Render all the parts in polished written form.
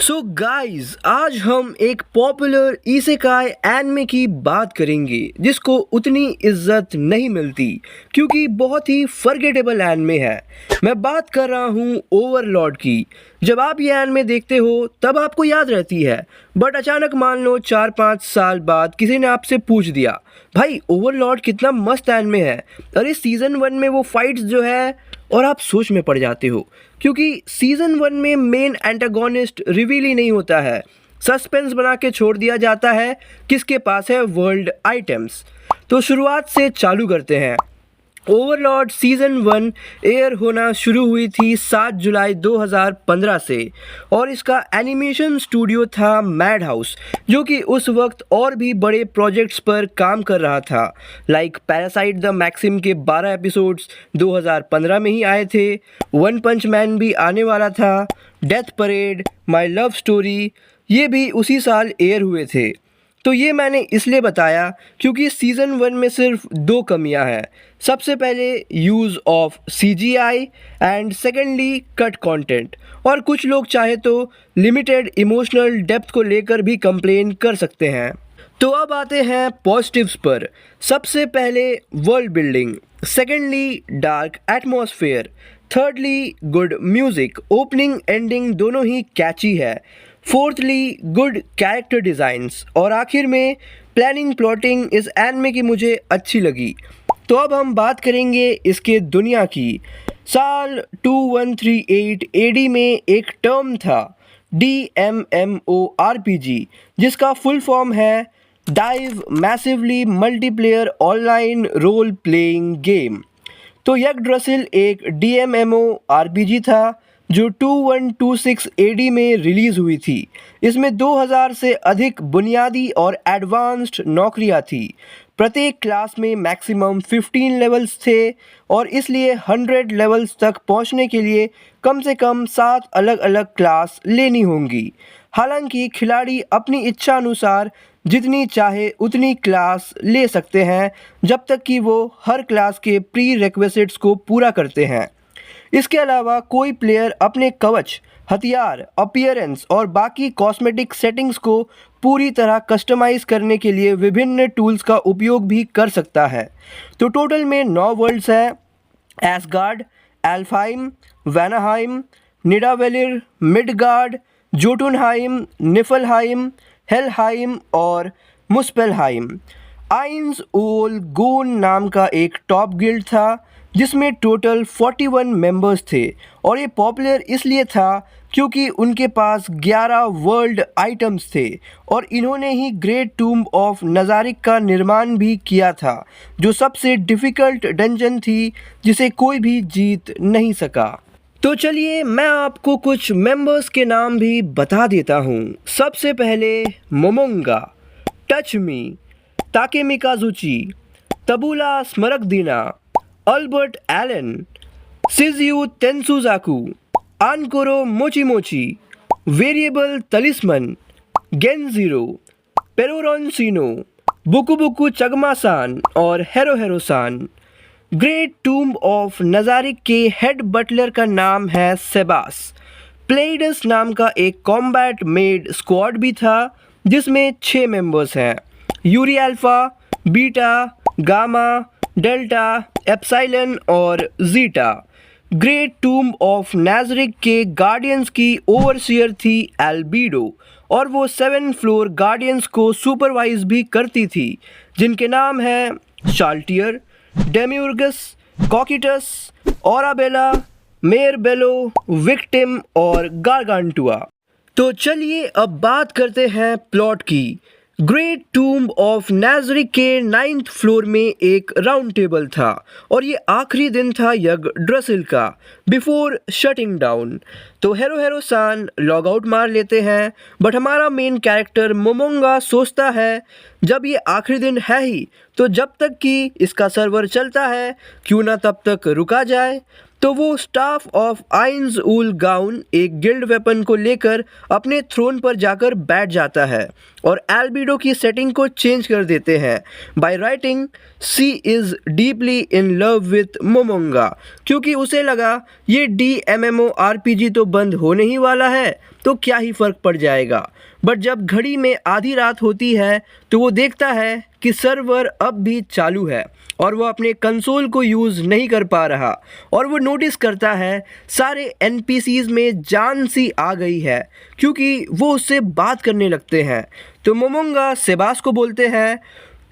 So guys, आज हम एक पॉपुलर इसेकाई एनिमे की बात करेंगे जिसको उतनी इज्जत नहीं मिलती क्योंकि बहुत ही फॉरगेटेबल एनिमे है। मैं बात कर रहा हूँ ओवरलॉर्ड की। जब आप ये एनिमे देखते हो तब आपको याद रहती है, बट अचानक मान लो 4-5 साल बाद किसी ने आपसे पूछ दिया, भाई ओवरलॉर्ड कितना मस्त एनिमे है, अरे सीज़न 1 में वो फाइट्स जो है, और आप सोच में पड़ जाते हो क्योंकि सीज़न 1 में मेन एंटागोनिस्ट रिवील ही नहीं होता है। सस्पेंस बना के छोड़ दिया जाता है किसके पास है वर्ल्ड आइटम्स। तो शुरुआत से चालू करते हैं। ओवरलॉर्ड सीज़न 1 एयर होना शुरू हुई थी 7 जुलाई 2015 से और इसका एनिमेशन स्टूडियो था मैड हाउस, जो कि उस वक्त और भी बड़े प्रोजेक्ट्स पर काम कर रहा था। लाइक पैरासाइट द मैक्सिम के 12 एपिसोड्स 2015 में ही आए थे। वन पंच मैन भी आने वाला था। Death parade, my love story, ये भी उसी साल एयर हुए थे। तो ये मैंने इसलिए बताया क्योंकि सीज़न 1 में सिर्फ 2 कमियां हैं। सबसे पहले use of CGI and secondly cut content, और कुछ लोग चाहे तो लिमिटेड इमोशनल डेप्थ को लेकर भी कंप्लेन कर सकते हैं। तो अब आते हैं पॉजिटिव्स पर। सबसे पहले world building, secondly dark atmosphere, thirdly good music, opening ending दोनों ही कैची है, फोर्थली गुड कैरेक्टर डिज़ाइंस, और आखिर में प्लानिंग प्लॉटिंग इस एनिमे की मुझे अच्छी लगी। तो अब हम बात करेंगे इसके दुनिया की। साल 2138 AD में एक टर्म था DMMORPG, जिसका फुल फॉर्म है dive massively multiplayer online role playing game. तो यग्ड्रसिल एक DMMORPG था जो 2126 AD में रिलीज़ हुई थी। इसमें 2000 से अधिक बुनियादी और एडवांस्ड नौकरियां थी। प्रत्येक क्लास में मैक्सिमम 15 लेवल्स थे और इसलिए 100 लेवल्स तक पहुंचने के लिए कम से कम 7 अलग अलग क्लास लेनी होंगी। हालांकि खिलाड़ी अपनी इच्छा अनुसार जितनी चाहे उतनी क्लास ले सकते हैं जब तक कि वो हर क्लास के प्री रिक्विजिट्स को पूरा करते हैं। इसके अलावा कोई प्लेयर अपने कवच, हथियार, अपीयरेंस और बाकी कॉस्मेटिक सेटिंग्स को पूरी तरह कस्टमाइज करने के लिए विभिन्न टूल्स का उपयोग भी कर सकता है। तो टोटल में 9 वर्ल्ड्स हैं: एसगार्ड, एल्फहाइम, वैनाहाइम, निडावेलिर, मिडगार्ड, जोटुनहाइम, निफलहाइम, हेलहाइम और मुस्पेलहाइम। आइंस ओल गोन नाम का एक टॉप गिल्ड था जिसमें टोटल 41 मेंबर्स थे, और ये पॉपुलर इसलिए था क्योंकि उनके पास 11 वर्ल्ड आइटम्स थे और इन्होंने ही ग्रेट टूम्ब ऑफ नज़ारिक का निर्माण भी किया था, जो सबसे डिफ़िकल्ट डंजन थी जिसे कोई भी जीत नहीं सका। तो चलिए मैं आपको कुछ मेंबर्स के नाम भी बता देता हूँ। सबसे पहले मोमोंगा, टच मी, ताकेमिकाजुची, तबुला स्मरकदीना, अल्बर्ट एलन, शिज़ुयू तेन्सुजाकू, आनकोरो मोची, वेरिएबल तलिस्मन, गेनजीरो, पेरोरोनसिनो, बुकुबुकु चगमा-सान और हेरो-हेरो-सान। ग्रेट टूम्ब ऑफ नज़ारिक के हेड बटलर का नाम है सेबास। प्लेइडस नाम का एक कॉम्बैट मेड स्क्वाड भी था जिसमें 6 मेंबर्स हैं: Yuri alpha, beta, gamma, delta, epsilon और जीटा। ग्रेट टूम्ब ऑफ नज़ारिक के गार्डियंस की ओवरसियर थी एल्बीडो, और वो 7 फ्लोर गार्डियंस को सुपरवाइज भी करती थी, जिनके नाम हैं शाल्टियर, डेमिउर्गस, कॉकिटस, ओराबेला, मेरबेलो, विक्टिम और गारगांटुआ। तो चलिए अब बात करते हैं प्लॉट की। ग्रेट टूम्ब ऑफ नज़ारिक के 9th फ्लोर में एक राउंड टेबल था और ये आखिरी दिन था यग्ड्रसिल का बिफोर शटिंग डाउन। तो हेरो-हेरो-सान लॉग आउट मार लेते हैं, बट हमारा मेन कैरेक्टर मोमोंगा सोचता है जब ये आखिरी दिन है ही तो जब तक कि इसका सर्वर चलता है क्यों ना तब तक रुका जाए। तो वो staff of ions wool gown, एक गिल्ड वेपन को लेकर अपने थ्रोन पर जाकर बैठ जाता है और एल्बीडो की सेटिंग को चेंज कर देते हैं by writing she is deeply in love with Momonga, क्योंकि उसे लगा ये DMMORPG तो बंद होने ही वाला है तो क्या ही फ़र्क पड़ जाएगा। बट जब घड़ी में आधी रात होती है तो वो देखता है कि सर्वर अब भी चालू है और वो अपने कंसोल को यूज़ नहीं कर पा रहा, और वो नोटिस करता है सारे एनपीसीज़ में जान सी आ गई है क्योंकि वो उससे बात करने लगते हैं। तो मोमोंगा सेबास को बोलते हैं,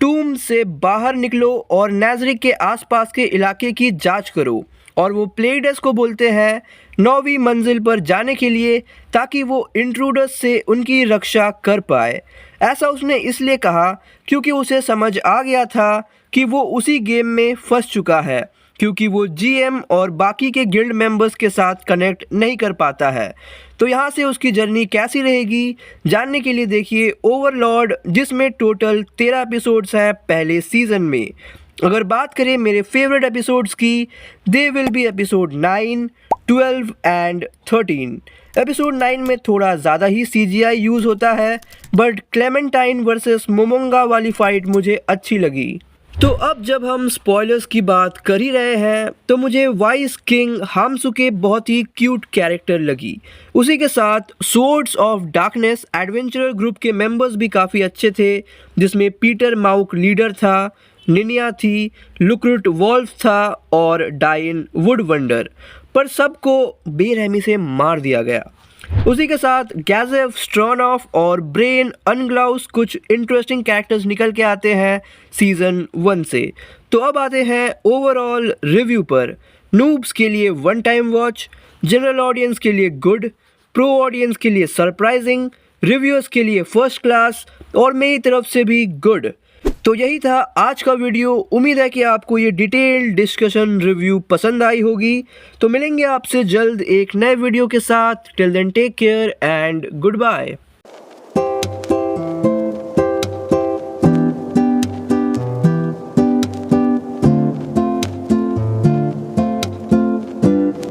टूम से बाहर निकलो और नाज़रिक के आसपास के इलाके की जांच करो। और वो प्लेडेस को बोलते हैं 9वीं मंजिल पर जाने के लिए ताकि वो इंट्रूडर्स से उनकी रक्षा कर पाए। ऐसा उसने इसलिए कहा क्योंकि उसे समझ आ गया था कि वो उसी गेम में फंस चुका है क्योंकि वो जीएम और बाकी के गिल्ड मेंबर्स के साथ कनेक्ट नहीं कर पाता है। तो यहाँ से उसकी जर्नी कैसी रहेगी जानने के लिए देखिए ओवरलॉर्ड, जिसमें टोटल 13 एपिसोड्स हैं पहले सीज़न में। अगर बात करें मेरे फेवरेट एपिसोड्स की, they will be episode 9, 12 and 13। Episode 9 में थोड़ा ज़्यादा ही CGI यूज़ होता है, बट क्लेमेंटाइन वर्सेस मोमोंगा वाली फाइट मुझे अच्छी लगी। तो अब जब हम स्पॉयलर्स की बात कर ही रहे हैं तो मुझे वाइस किंग हामसुके बहुत ही क्यूट कैरेक्टर लगी। उसी के साथ swords of darkness adventurer group के मेंबर्स भी काफ़ी अच्छे थे, जिसमें पीटर माउक लीडर था, निनिया थी, लुक्रुट वॉल्फ था और डाइन वुडवंडर, पर सबको बेरहमी से मार दिया गया। उसी के साथ गैजेव स्ट्रॉनऑफ और ब्रेन अनग्लाउस कुछ इंटरेस्टिंग कैरेक्टर्स निकल के आते हैं सीज़न 1 से। तो अब आते हैं ओवरऑल रिव्यू पर। नूब्स के लिए 1 टाइम वॉच, जनरल ऑडियंस के लिए गुड, प्रो ऑडियंस के लिए सरप्राइजिंग, रिव्यूअर्स के लिए फर्स्ट क्लास और मेरी तरफ से भी गुड। तो यही था आज का वीडियो। उम्मीद है कि आपको ये डिटेल्ड डिस्कशन रिव्यू पसंद आई होगी। तो मिलेंगे आपसे जल्द एक नए वीडियो के साथ। Till then take care and good bye.